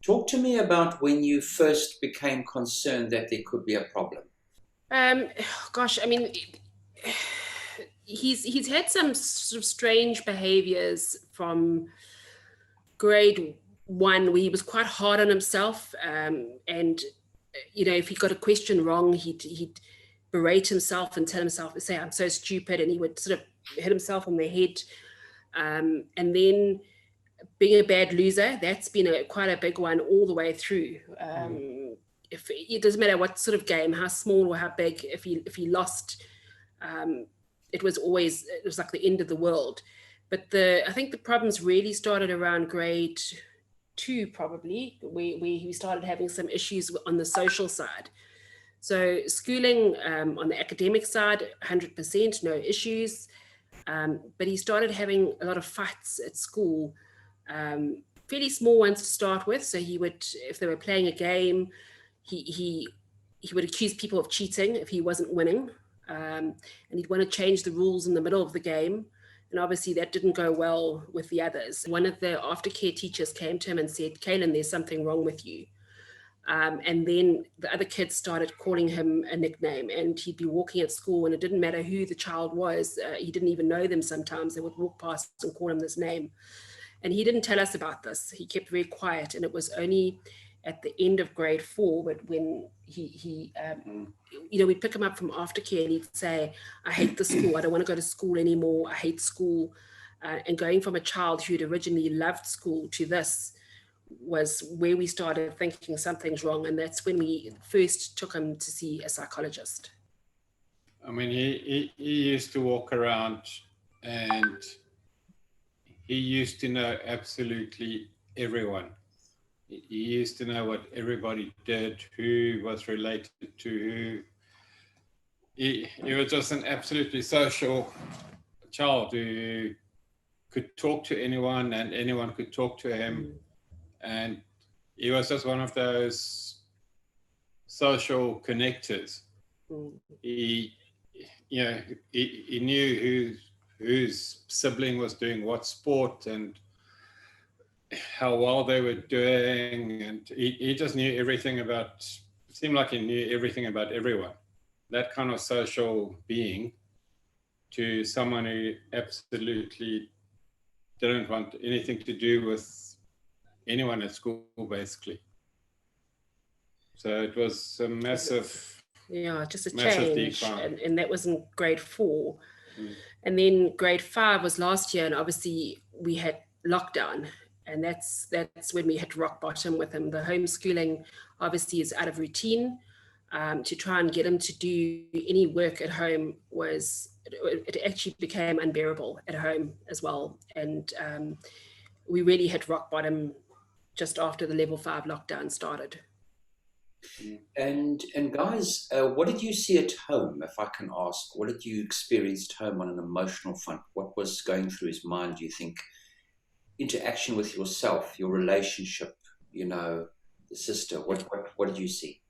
Talk to me about when you first became concerned that there could be a problem. Um, Gosh, I mean, he's had some sort of strange behaviors from grade one, where he was quite hard on himself, and if he got a question wrong, he'd berate himself and tell himself, say, "I'm so stupid," and he would sort of hit himself on the head. And then being a bad loser, that's been quite a big one all the way through. If it doesn't matter what sort of game, how small or how big, if he lost, um, it was like the end of the world. But I think the problems really started around grade two, probably, where he started having some issues on the social side. So schooling, on the academic side, 100%, no issues. But he started having a lot of fights at school, fairly small ones to start with. So he would, if they were playing a game, he would accuse people of cheating if he wasn't winning, and he'd want to change the rules in the middle of the game. And obviously that didn't go well with the others. One of the aftercare teachers came to him and said, "Kaelan, there's something wrong with you." And then the other kids started calling him a nickname, and he'd be walking at school, and it didn't matter who the child was. He didn't even know them sometimes. They would walk past and call him this name. And he didn't tell us about this. He kept very quiet. And it was only at the end of grade four, but when we'd pick him up from aftercare and he'd say, "I hate the school. I don't want to go to school anymore. I hate school." And going from a child who'd originally loved school to this was where we started thinking something's wrong. And that's when we first took him to see a psychologist. I mean, he used to walk around and he used to know absolutely everyone. He used to know what everybody did, who was related to who. He was just an absolutely social child who could talk to anyone and anyone could talk to him. And he was just one of those social connectors. He knew whose sibling was doing what sport and how well they were doing, and he just knew everything about. It seemed like he knew everything about everyone. That kind of social being to someone who absolutely didn't want anything to do with anyone at school, basically. So it was a massive, just a massive change. decline. And that was in grade four. And then grade five was last year, and obviously we had lockdown, and that's when we hit rock bottom with him. The homeschooling obviously is out of routine. To try and get him to do any work at home it actually became unbearable at home as well. And we really hit rock bottom just after the level 5 lockdown started. And guys, what did you see at home, if I can ask? What did you experience at home on an emotional front? What was going through his mind, do you think? Interaction with yourself, your relationship, the sister. What did you see?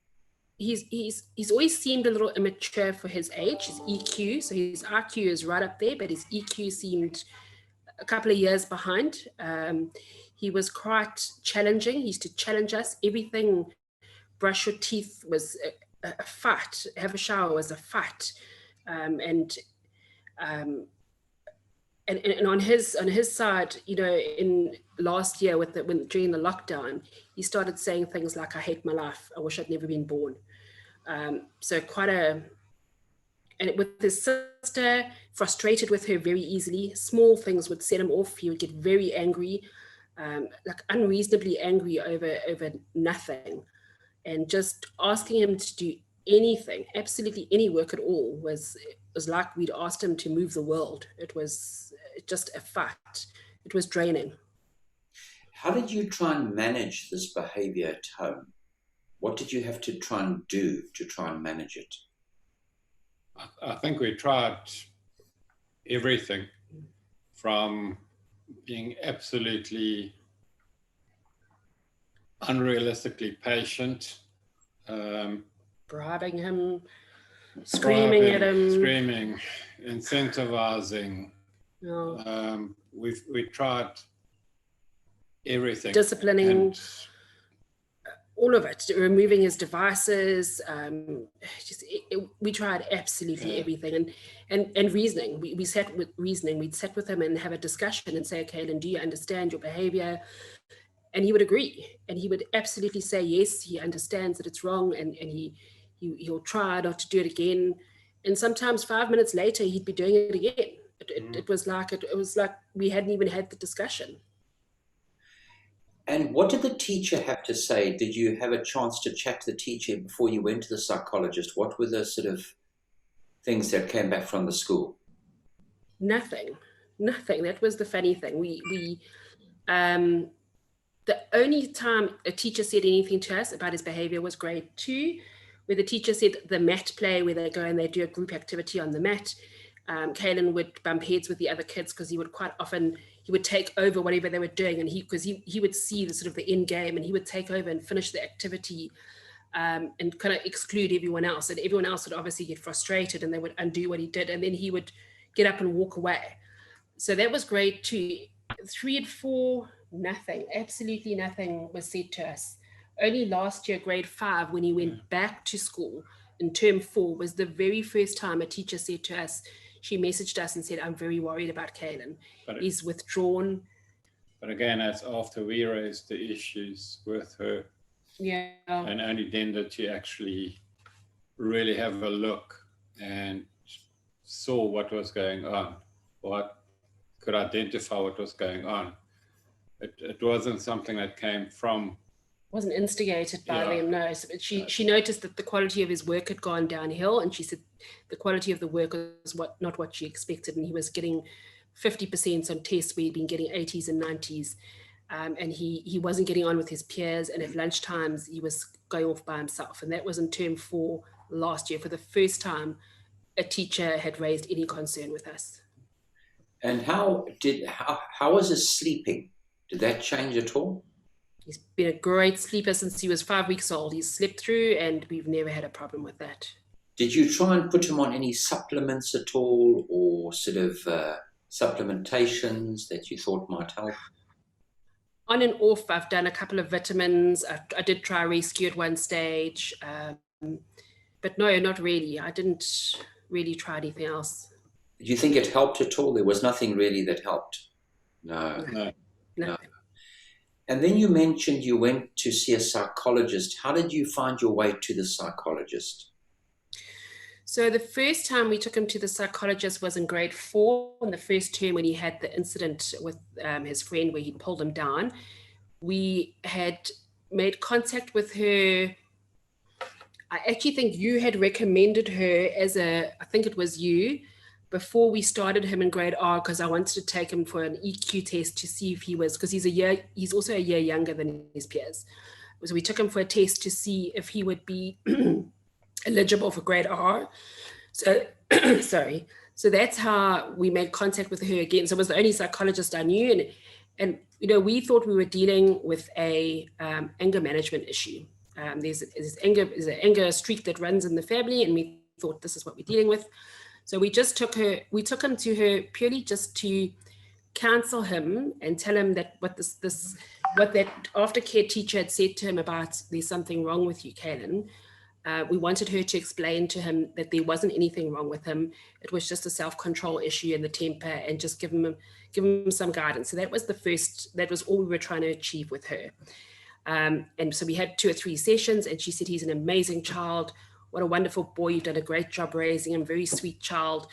He's always seemed a little immature for his age, his EQ. So his IQ is right up there, but his EQ seemed a couple of years behind. He was quite challenging. He used to challenge us. Everything, brush your teeth was a fight. Have a shower was a fight. And on his side, in last year during the lockdown, he started saying things like, "I hate my life. I wish I'd never been born." So and with his sister, frustrated with her very easily. Small things would set him off. He would get very angry, like unreasonably angry over nothing. And just asking him to do anything, absolutely any work at all, was like we'd asked him to move the world. It was just a fight. It was draining. How did you try and manage this behavior at home? What did you have to try and do to try and manage it? I think we tried everything, from being absolutely unrealistically patient, bribing him, screaming at him, incentivizing. We tried everything. Disciplining. all of it, removing his devices. We tried absolutely everything, and reasoning. We sat with reasoning. We'd sit with him and have a discussion and say, Kaelan, do you understand your behavior? And he would agree, and he would absolutely say yes, he understands that it's wrong, and he'll try not to do it again. And sometimes 5 minutes later, he'd be doing it again. It was like we hadn't even had the discussion. And what did the teacher have to say? Did you have a chance to chat to the teacher before you went to the psychologist? What were the sort of things that came back from the school? Nothing. That was the funny thing. The only time a teacher said anything to us about his behavior was grade 2, where the teacher said the mat play, where they go and they do a group activity on the mat. Kaelan would bump heads with the other kids because he would quite often, he would take over whatever they were doing, and because he would see the sort of the end game, and he would take over and finish the activity and kind of exclude everyone else. And everyone else would obviously get frustrated and they would undo what he did, and then he would get up and walk away. So that was grade 2. 3 and 4, nothing, absolutely nothing was said to us. Only last year, grade 5, when he went back to school in term 4, was the very first time a teacher said to us, she messaged us and said, I'm very worried about Kaelan. He's withdrawn. But again, that's after we raised the issues with her. Yeah. And only then did she actually really have a look and saw what was going on, what could identify what was going on. It wasn't something that came from... Wasn't instigated by them, no. So she noticed that the quality of his work had gone downhill, and she said the quality of the work was not what she expected, and he was getting 50% on tests where he'd been getting 80s and 90s, and he wasn't getting on with his peers, and at lunchtimes he was going off by himself. And that was in term 4 last year, for the first time a teacher had raised any concern with us. And how was his sleeping? Did that change at all? He's been a great sleeper since he was 5 weeks old. He's slept through, and we've never had a problem with that. Did you try and put him on any supplements at all, or sort of supplementations that you thought might help? On and off, I've done a couple of vitamins. I did try rescue at one stage, but no, not really. I didn't really try anything else. Did you think it helped at all? There was nothing really that helped? No. And then you mentioned you went to see a psychologist. How did you find your way to the psychologist? So the first time we took him to the psychologist was in grade 4, in the first term, when he had the incident with his friend where he pulled him down. We had made contact with her. I actually think you had recommended her I think it was you, before we started him in grade R, because I wanted to take him for an EQ test to see if he was, because he's also a year younger than his peers. So we took him for a test to see if he would be eligible for grade R. So, sorry. So that's how we made contact with her again. So it was the only psychologist I knew. And we thought we were dealing with a anger management issue. There's an anger streak that runs in the family, and we thought this is what we're dealing with. So we took him to her purely just to counsel him and tell him that what that aftercare teacher had said to him about, there's something wrong with you, Kaelan. We wanted her to explain to him that there wasn't anything wrong with him. It was just a self-control issue and the temper, and just give him some guidance. So that was all we were trying to achieve with her. And so we had 2 or 3 sessions, and she said, he's an amazing child. What a wonderful boy. You've done a great job raising him, very sweet child.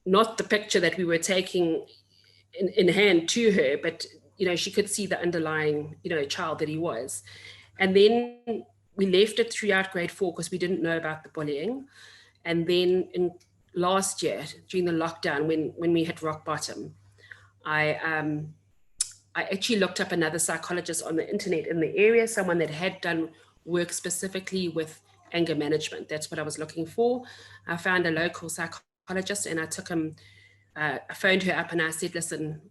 Not the picture that we were taking in hand to her, but, she could see the underlying, child that he was. And then we left it throughout grade 4 because we didn't know about the bullying. And then in last year, during the lockdown, when we hit rock bottom, I actually looked up another psychologist on the internet in the area, someone that had done work specifically with anger management. That's what I was looking for. I found a local psychologist, and I took him, I phoned her up and I said, listen,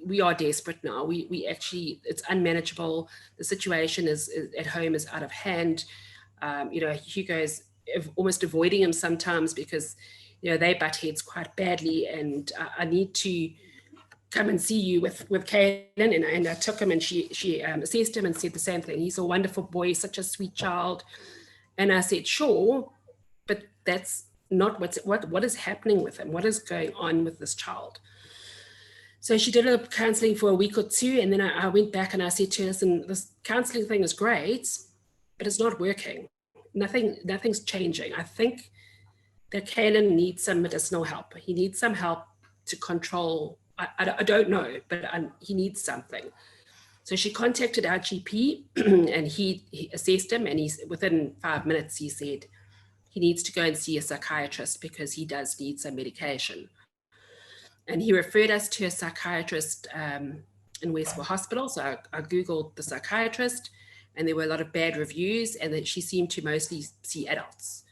we are desperate now. We actually, it's unmanageable. The situation is at home is out of hand. Hugo is almost avoiding him sometimes because, they butt heads quite badly, and I need to come and see you with Kaelan, and I took him, and she assessed him and said the same thing. He's a wonderful boy, such a sweet child. And I said, sure, but that's not what is happening with him. What is going on with this child? So she did a counseling for a week or two, and then I went back and I said to her, listen, this counseling thing is great, but it's not working. Nothing's changing. I think that Kaelan needs some medicinal help. He needs some help to control. I don't know, but he needs something. So she contacted our GP, and he assessed him, and within 5 minutes he said he needs to go and see a psychiatrist because he does need some medication. And he referred us to a psychiatrist in Westport Hospital. So I Googled the psychiatrist, and there were a lot of bad reviews, and that she seemed to mostly see adults.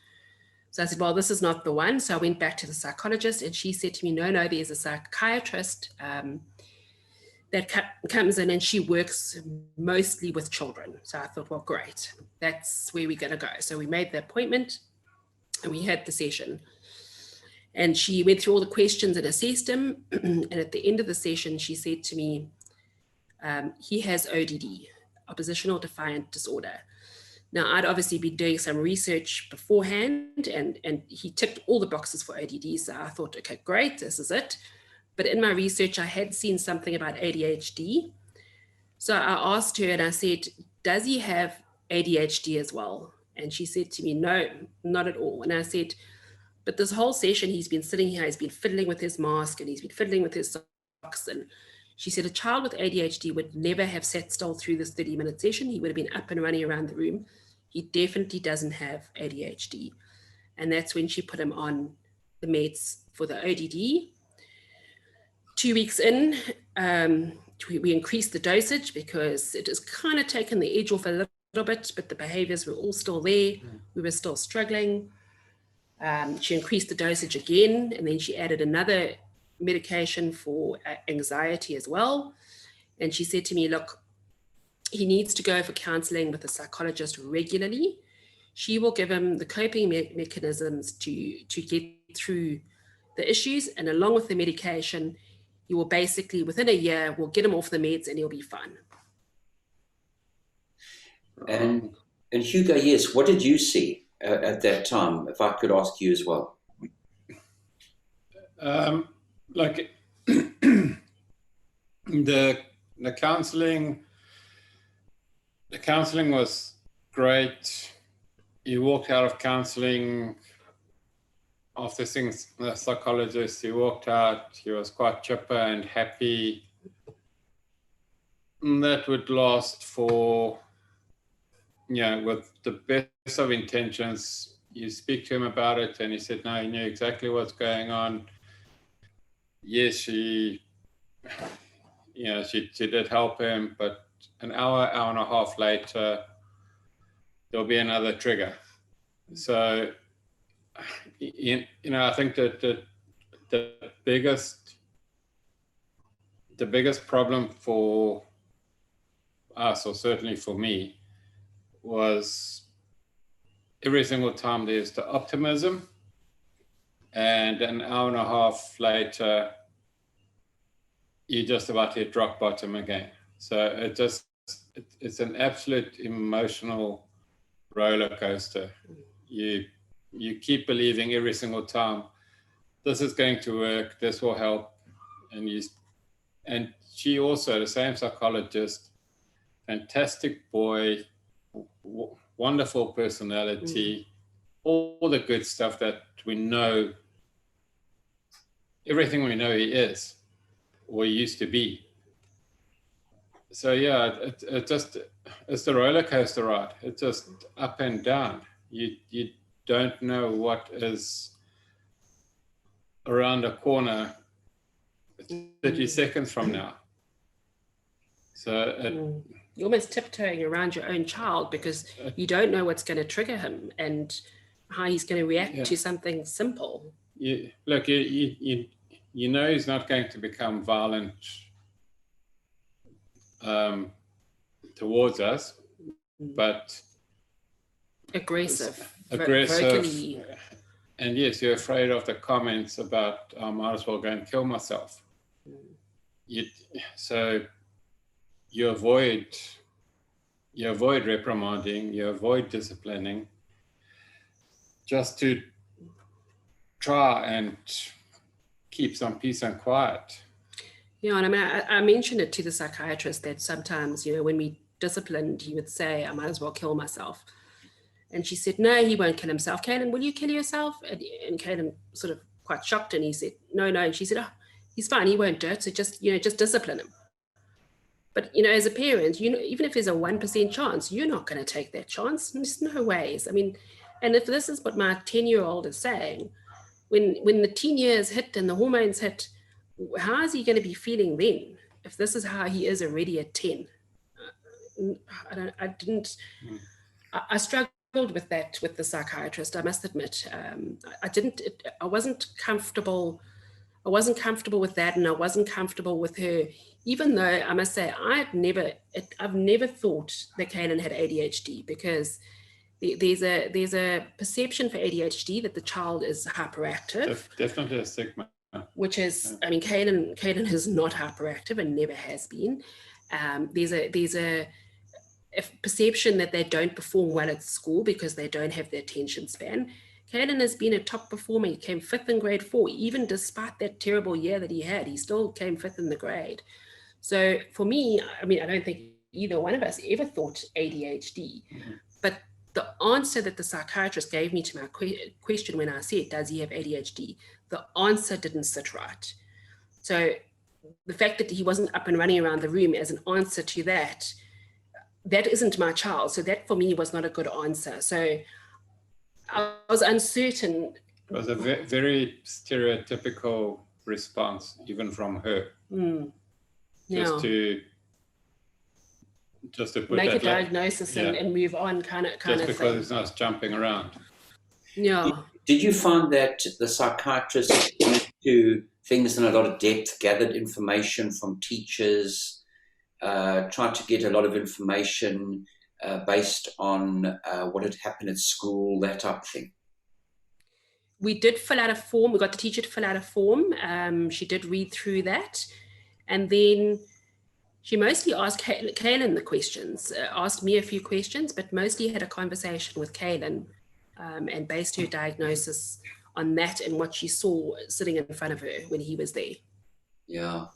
So I said, well, this is not the one. So I went back to the psychologist, and she said to me, no, there's a psychiatrist that comes in, and she works mostly with children. So I thought, well, great, that's where we're going to go. So we made the appointment, and we had the session. And she went through all the questions and assessed him. And at the end of the session, she said to me, he has ODD, oppositional defiant disorder. Now, I'd obviously been doing some research beforehand, and he ticked all the boxes for ODD. So I thought, okay, great, this is it. But in my research, I had seen something about ADHD. So I asked her, and I said, does he have ADHD as well? And she said to me, no, not at all. And I said, but this whole session, he's been sitting here, he's been fiddling with his mask, and he's been fiddling with his socks. And she said, a child with ADHD would never have sat still through this 30-minute session. He would have been up and running around the room. He definitely doesn't have ADHD. And that's when she put him on the meds for the ODD. 2 weeks in, we increased the dosage because it has kind of taken the edge off a little bit, but the behaviors were all still there. We were still struggling. She increased the dosage again, and then she added another medication for anxiety as well. And she said to me, look, he needs to go for counseling with a psychologist regularly. She will give him the coping mechanisms to get through the issues, and along with the medication, he will basically, within a year, we'll get him off the meds and he'll be fine. And Hugo, yes, what did you see at that time, if I could ask you as well? Like the counseling was great. You walked out of counseling after seeing the psychologist. He walked out, he was quite chipper and happy. And that would last for, with the best of intentions. You speak to him about it, and he said, no, he knew exactly what's going on. Yes, she did help him, but an hour and a half later, there'll be another trigger. So, I think that the biggest problem for us, or certainly for me, was every single time there's the optimism, and an hour and a half later, you're just about to hit rock bottom again. So it's an absolute emotional roller coaster. You keep believing every single time, this is going to work, this will help. And she also, the same psychologist, fantastic boy, wonderful personality, all the good stuff that we know, everything we know he is, or he used to be. So yeah, it's the roller coaster ride. It's just up and down. You don't know what is around the corner 30 seconds from now. So you're almost tiptoeing around your own child because you don't know what's going to trigger him and how he's going to react to something simple. You know he's not going to become violent towards us, but aggressive. Vocally. And yes, you're afraid of the comments about I might as well go and kill myself. so you avoid reprimanding, you avoid disciplining, just to try and keep some peace and quiet. Yeah, and I mean, I mentioned it to the psychiatrist that sometimes, you know, when we disciplined, he would say, I might as well kill myself. And she said, no, he won't kill himself. Kaelan, will you kill yourself? And Kaelan sort of quite shocked, and he said, no. And she said, oh, he's fine, he won't do it. So just, you know, just discipline him. But, you know, as a parent, you know, even if there's a 1% chance, you're not going to take that chance. There's no ways. I mean, and if this is what my 10-year-old is saying, when the teen years hit and the hormones hit, how is he going to be feeling then if this is how he is already at 10? I struggled with that with the psychiatrist, I must admit. I wasn't comfortable with that, and I wasn't comfortable with her, even though I must say I've never thought that Kaelan had ADHD, because there's a perception for ADHD that the child is hyperactive. Definitely a stigma. Which is, I mean, Kaelan is not hyperactive and never has been. There's a perception that they don't perform well at school because they don't have the attention span. Kaelan has been a top performer. He came 5th in grade 4, even despite that terrible year that he had. He still came 5th in the grade. So for me, I mean, I don't think either one of us ever thought ADHD, but the answer that the psychiatrist gave me to my question when I said, does he have ADHD? The answer didn't sit right. So the fact that he wasn't up and running around the room as an answer to that isn't my child. So that for me was not a good answer. So I was uncertain. It was a very stereotypical response, even from her. Just to put make that a diagnosis and move on, kind of just because thing. It's not jumping around. Yeah. Did you find that the psychiatrist went to things in a lot of depth, gathered information from teachers, tried to get a lot of information based on what had happened at school, that type of thing? We did fill out a form. We got the teacher to fill out a form. She did read through that. And then she mostly asked Kaelan the questions, asked me a few questions, but mostly had a conversation with Kaelan and based her diagnosis on that and what she saw sitting in front of her when he was there. Yeah.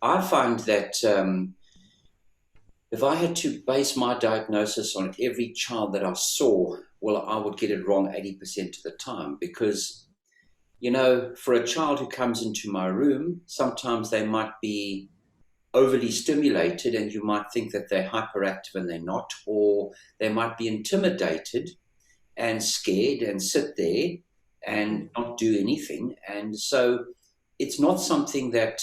I find that if I had to base my diagnosis on every child that I saw, well, I would get it wrong 80% of the time, because, you know, for a child who comes into my room, sometimes they might be overly stimulated and you might think that they're hyperactive and they're not, or they might be intimidated and scared and sit there and not do anything. And so it's not something that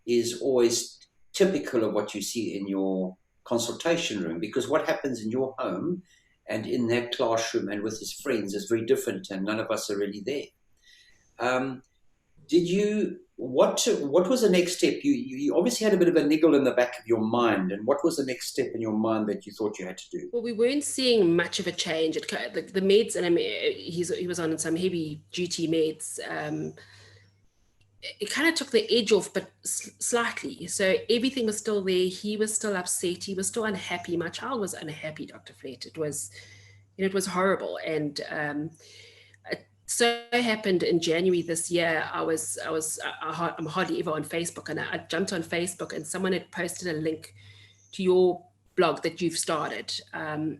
is always typical of what you see in your consultation room, because what happens in your home and in that classroom and with his friends is very different, and none of us are really there. What was the next step? You obviously had a bit of a niggle in the back of your mind, and what was the next step in your mind that you thought you had to do? Well, we weren't seeing much of a change. The meds, and I mean, he was on some heavy duty meds. It kind of took the edge off, but slightly. So everything was still there. He was still upset. He was still unhappy. My child was unhappy, Dr. Flett. It was horrible. And it so happened in January this year. I'm hardly ever on Facebook, and I jumped on Facebook, and someone had posted a link to your blog that you've started. And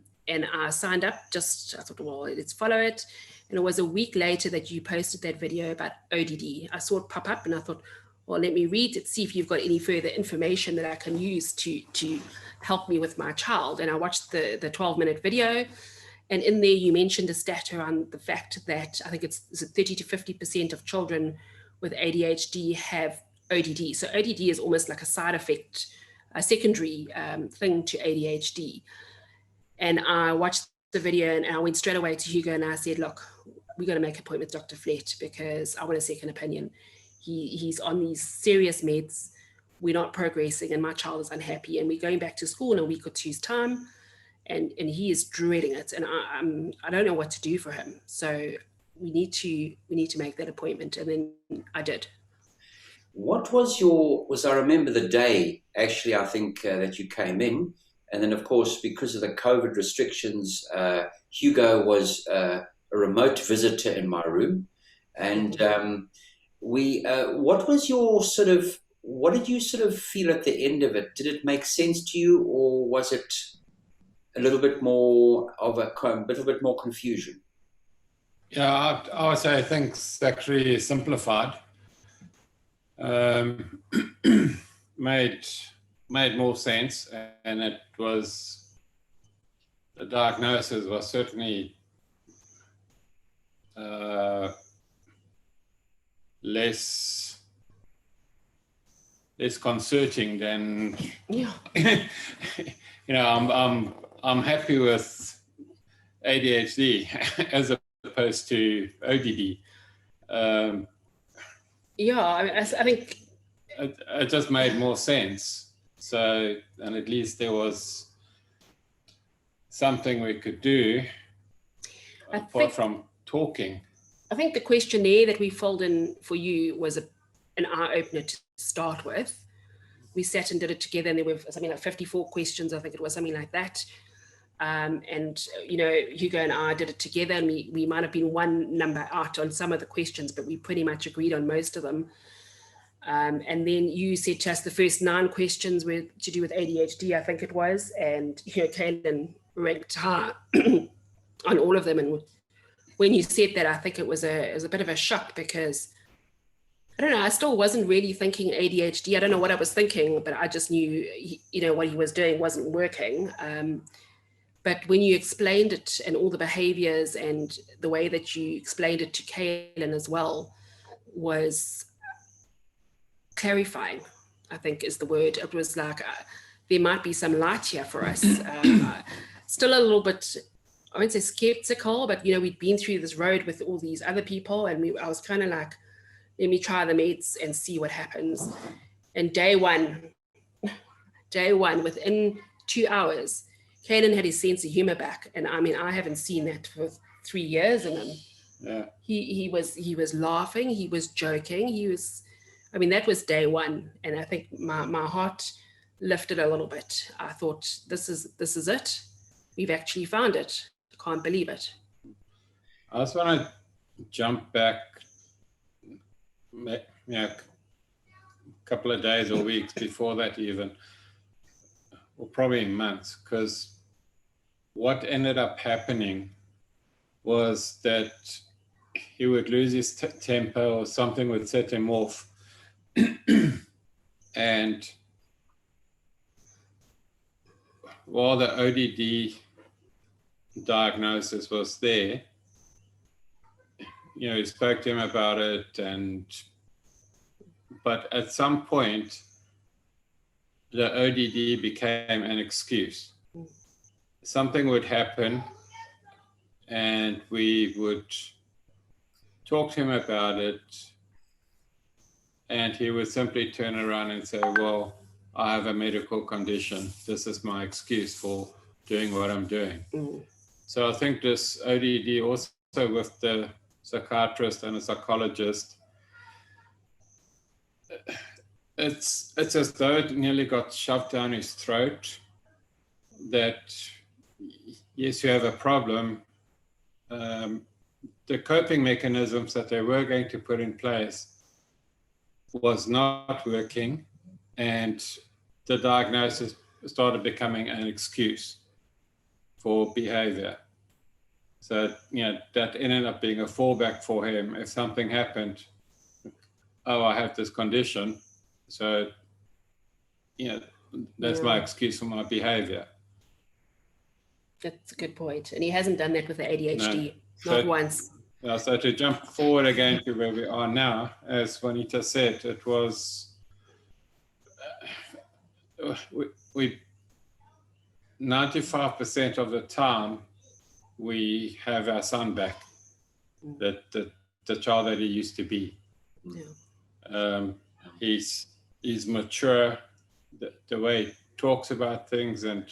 I signed up. I thought, well, let's follow it. And it was a week later that you posted that video about ODD. I saw it pop up and I thought, well, let me read it, see if you've got any further information that I can use to help me with my child. And I watched the 12-minute video. And in there, you mentioned a stat around the fact that I think it's 30 to 50% of children with ADHD have ODD. So ODD is almost like a side effect, a secondary thing to ADHD. And I watched the video and I went straight away to Hugo and I said, look, we got to make an appointment with Dr. Flett because I want a second opinion. He's on these serious meds. We're not progressing and my child is unhappy, and we're going back to school in a week or two's time, and he is dreading it, and I don't know what to do for him. So we need to make that appointment, and then I did. What was I remember the day, actually, I think that you came in. And then, of course, because of the COVID restrictions, Hugo was a remote visitor in my room. And what was your sort of, what did you sort of feel at the end of it? Did it make sense to you, or was it a little bit more of a little bit more confusion? Yeah, I would say things actually simplified. Made more sense, and it was, the diagnosis was certainly less concerning than Yeah. I'm happy with ADHD as opposed to ODD. I think it just made more sense. So, and at least there was something we could do apart from talking. I think the questionnaire that we filled in for you was an eye-opener to start with. We sat and did it together, and there were something like 54 questions, I think it was, something like that. And, Hugo and I did it together, and we might have been one number out on some of the questions, but we pretty much agreed on most of them. And then you said to us the first 9 questions were to do with ADHD, I think it was, and Kaelan ranked high on all of them. And when you said that, I think it was a bit of a shock, because I don't know, I still wasn't really thinking ADHD. I don't know what I was thinking, but I just knew, what he was doing wasn't working. But when you explained it, and all the behaviors and the way that you explained it to Kaelan as well, was clarifying, I think is the word. It was like, there might be some light here for us. Still a little bit, I won't say skeptical, but we'd been through this road with all these other people, and I was kind of like, let me try the meds and see what happens. And day one, within 2 hours, Kaelan had his sense of humor back. And I mean, I haven't seen that for 3 years in him. Yeah. He was laughing, he was joking, that was day one. And I think my heart lifted a little bit. I thought, this is it. We've actually found it. I can't believe it. I just want to jump back, a couple of days or weeks before that even, or probably months, because what ended up happening was that he would lose his temper, or something would set him off. And while the ODD diagnosis was there, he spoke to him about it, but at some point, the ODD became an excuse. Something would happen, and we would talk to him about it, and he would simply turn around and say, well, I have a medical condition. This is my excuse for doing what I'm doing. So I think this ODD, also with the psychiatrist and a psychologist, it's as though it nearly got shoved down his throat that, yes, you have a problem. The coping mechanisms that they were going to put in place was not working, and the diagnosis started becoming an excuse for behavior. So, that ended up being a fallback for him. If something happened, oh, I have this condition, so, that's my excuse for my behavior. That's a good point. And he hasn't done that with the ADHD, not once. So to jump forward again to where we are now, as Juanita said, it was, we 95% of the time, we have our son back, the child that he used to be. Yeah. He's mature, the way he talks about things, and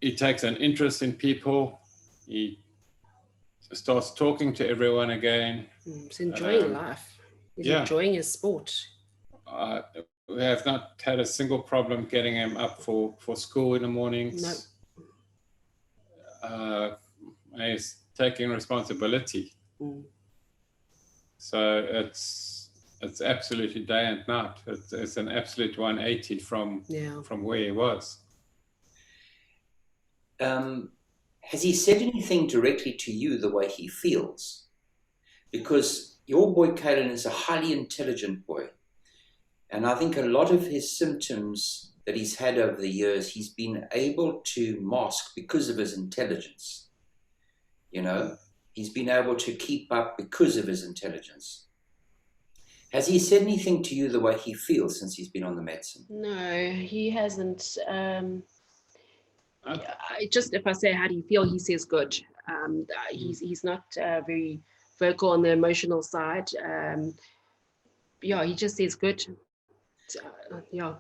he takes an interest in people. He starts talking to everyone again. He's enjoying life. He's Yeah. enjoying his sport. We have not had a single problem getting him up for school in the mornings. No. He's taking responsibility. Mm. So it's absolutely day and night. It's an absolute 180 from where he was. Has he said anything directly to you the way he feels? Because your boy Kaelan is a highly intelligent boy. And I think a lot of his symptoms that he's had over the years, he's been able to mask because of his intelligence. You know, he's been able to keep up because of his intelligence. Has he said anything to you the way he feels since he's been on the medicine? No, he hasn't. Just if I say, how do you feel? He says good. He's not very vocal on the emotional side. He just says good. Yeah.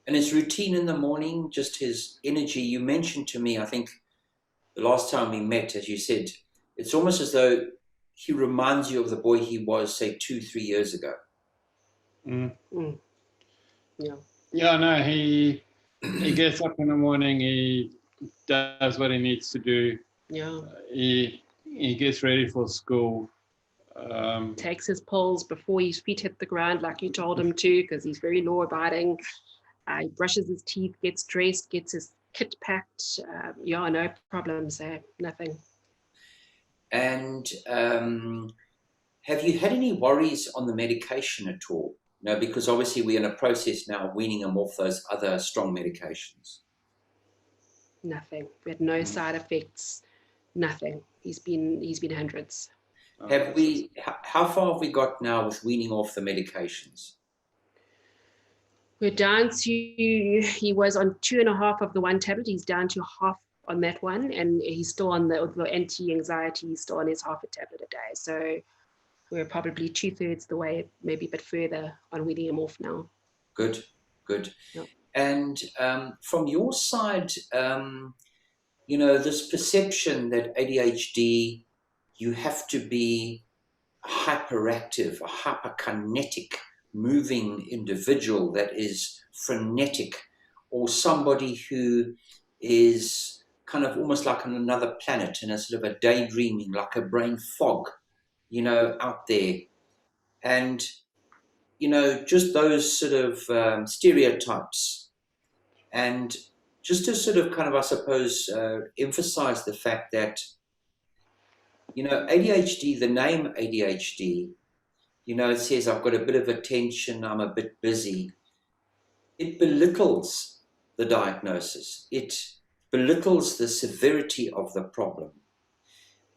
And his routine in the morning, just his energy. You mentioned to me, I think the last time we met, as you said, it's almost as though he reminds you of the boy he was, say, 2-3 years ago. Mm. Mm. Yeah. Yeah, no, he gets up in the morning, he does what he needs to do. Yeah. He gets ready for school. Takes his pills before his feet hit the ground, like you told him to, because he's very law-abiding. He brushes his teeth, gets dressed, gets his kit packed. No problems there, nothing. And have you had any worries on the medication at all? No, because obviously we're in a process now of weaning him off those other strong medications. Nothing. We had no side effects. Nothing. He's been hundreds. How far have we got now with weaning off the medications? We're down to, he was on 2.5 of the one tablet. He's down to half on that one, and he's still on the anti-anxiety. He's still on his half a tablet a day. So we're probably 2/3 the way, maybe a bit further on weaning him off now. Good. Yep. And from your side, this perception that ADHD, you have to be a hyperactive, a hyperkinetic, moving individual that is frenetic, or somebody who is kind of almost like on another planet in a sort of a daydreaming, like a brain fog, out there. And, just those sort of stereotypes. And just to sort of kind of, I suppose, emphasize the fact that, ADHD, the name ADHD, it says I've got a bit of attention, I'm a bit busy. It belittles the diagnosis. It belittles the severity of the problem.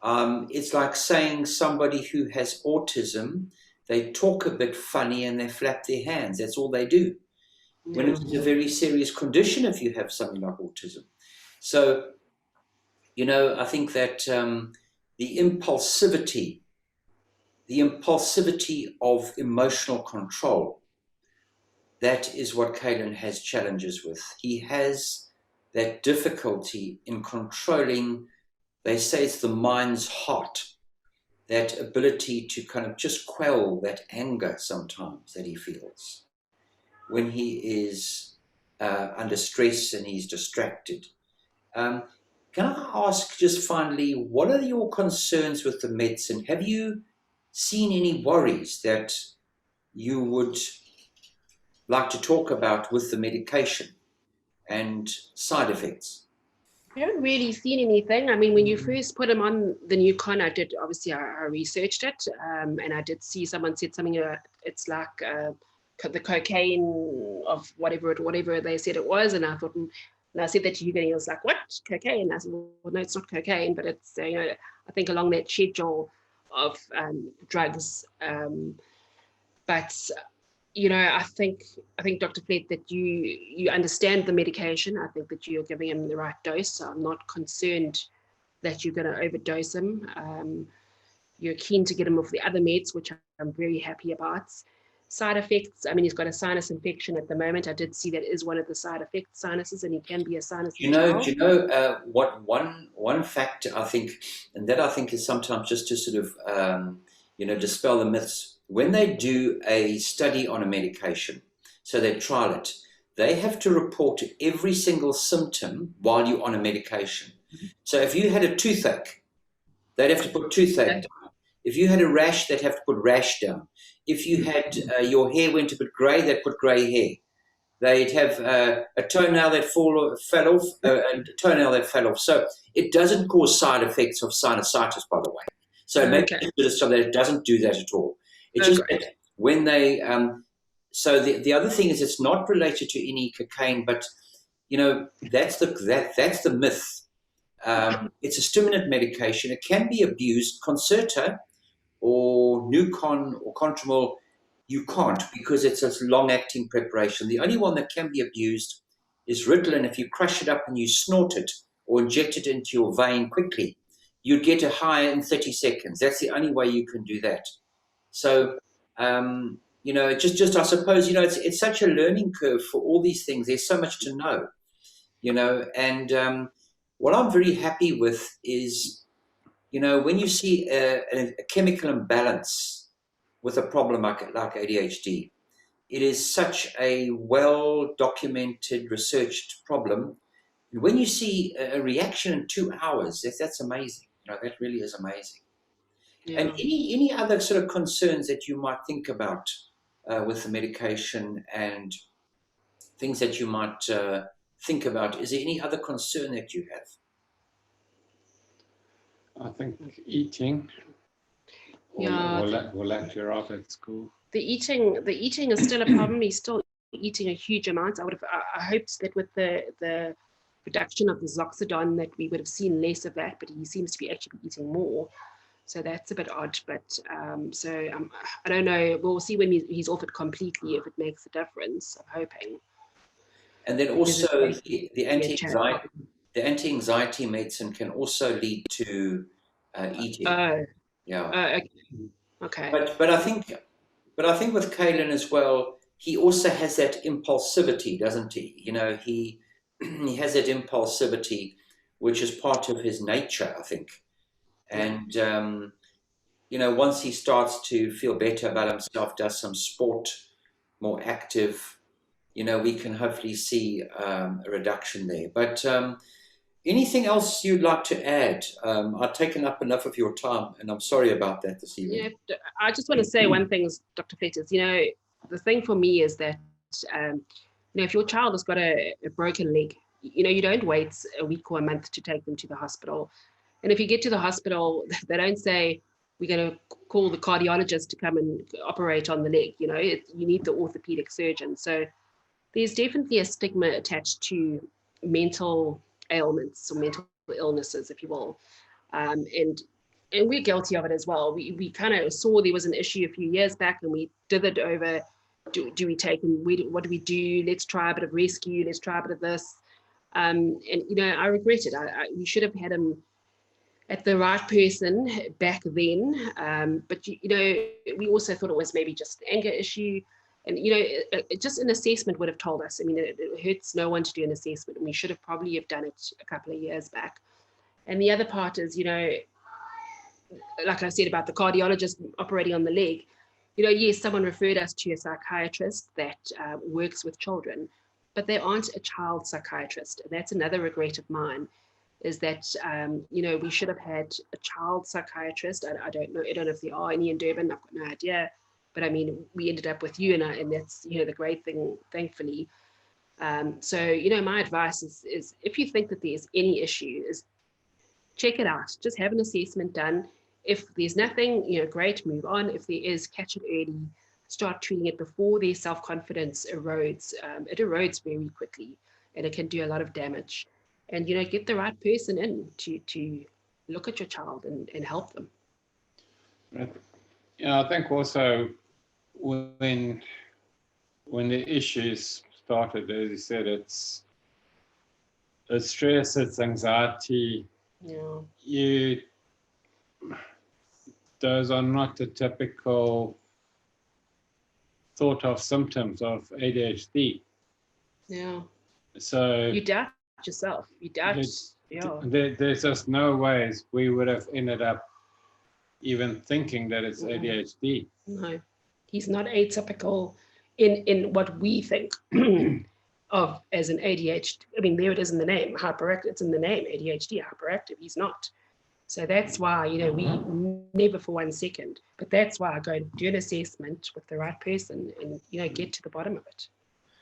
It's like saying somebody who has autism, they talk a bit funny and they flap their hands. That's all they do. When it's a very serious condition if you have something like autism. So, I think that the impulsivity of emotional control, that is what Kaelan has challenges with. He has that difficulty in controlling, they say it's the mind's heart, that ability to kind of just quell that anger sometimes that he feels when he is under stress and he's distracted. Can I ask just finally, what are your concerns with the medicine? Have you seen any worries that you would like to talk about with the medication and side effects? I haven't really seen anything. I mean, when you first put him on the new con, I researched it, and I did see someone said something, it's like the cocaine of whatever they said it was, and I thought, and I said that to you, and he was like, what, cocaine? And I said, well, no, it's not cocaine, but it's, I think along that schedule of drugs. But, I think Dr. Flett, that you understand the medication. I think that you're giving him the right dose. So I'm not concerned that you're going to overdose him. You're keen to get him off the other meds, which I'm very happy about. Side effects, I mean, he's got a sinus infection at the moment. I did see that is one of the side effects, sinuses, and he can be a sinus. What one factor I think, and that I think is sometimes just to sort of, dispel the myths when they do a study on a medication, so they trial it, they have to report every single symptom while you're on a medication. So if you had a toothache, they'd have to put toothache down. If you had a rash, they'd have to put rash down. If you had your hair went a bit grey, they'd put grey hair. They'd have a toenail that fell off, a toenail that fell off. So it doesn't cause side effects of sinusitis, by the way. So maybe so that it doesn't do that at all. It's just that when they, so the other thing is it's not related to any cocaine, but you know that's the myth. It's a stimulant medication. It can be abused. Concerta or Nucon or Contramol, you can't, because it's a long-acting preparation. The only one that can be abused is Ritalin. If you crush it up and you snort it or inject it into your vein quickly, you'd get a high in 30 seconds. That's the only way you can do that. So, you know, just I suppose, you know, it's such a learning curve for all these things. There's so much to know, you know, and what I'm very happy with is, you know, when you see a chemical imbalance with a problem like ADHD, it is such a well-documented, researched problem. And when you see a reaction in 2 hours, that's amazing. You know, that really is amazing. Yeah. And any other sort of concerns that you might think about with the medication and things that you might think about? Is there any other concern that you have? I think eating. Yeah, we'll let you off at school. The eating is still a problem. He's still eating a huge amount. I hoped that with the reduction of the Zoxidone that we would have seen less of that, but he seems to be actually eating more. So that's a bit odd. But I don't know. We'll see when he's off it completely if it makes a difference. I'm hoping. And then also the anti-anxiety medicine can also lead to eating. Yeah. Okay. But I think with Kaelan as well, he also has that impulsivity, doesn't he? You know, he has that impulsivity, which is part of his nature, I think. And you know, once he starts to feel better about himself, does some sport, more active, you know, we can hopefully see a reduction there. But anything else you'd like to add? I've taken up enough of your time, and I'm sorry about that this evening. Yeah, I just want to say one thing, Dr. Fletters. You know, the thing for me is that, you know, if your child has got a broken leg, you know, you don't wait a week or a month to take them to the hospital. And if you get to the hospital, they don't say, we're going to call the cardiologist to come and operate on the leg. You know, you need the orthopedic surgeon. So there's definitely a stigma attached to mental ailments or mental illnesses, if you will. And we're guilty of it as well. We kind of saw there was an issue a few years back and we dithered over, do we take him, what do we do? Let's try a bit of rescue, let's try a bit of this. And, you know, I regret it. We should have had him at the right person back then. But, you know, we also thought it was maybe just an anger issue. And, you know, just an assessment would have told us. I mean, it hurts no one to do an assessment, and we should have probably have done it a couple of years back. And the other part is, you know, like I said about the cardiologist operating on the leg, you know, yes, someone referred us to a psychiatrist that works with children, but they aren't a child psychiatrist. And that's another regret of mine, is that, you know, we should have had a child psychiatrist. I don't know if there are any in Durban, I've got no idea. But I mean, we ended up with you, and that's, you know, the great thing, thankfully. So, you know, my advice is if you think that there's any issue, is check it out. Just have an assessment done. If there's nothing, you know, great, move on. If there is, catch it early. Start treating it before their self-confidence erodes. It erodes very quickly, and it can do a lot of damage. And, you know, get the right person in to look at your child and help them. Right. Yeah, I think also when the issues started, as you said, it's stress, it's anxiety. Yeah. Those are not the typical thought of symptoms of ADHD. Yeah. So you doubt yourself. You doubt. There's just no ways we would have ended up even thinking that it's ADHD. No. He's not atypical in what we think of as an ADHD. I mean, there it is in the name, hyperactive. It's in the name, ADHD, hyperactive. He's not. So that's why, you know, we never for 1 second, but that's why I go and do an assessment with the right person and, you know, get to the bottom of it.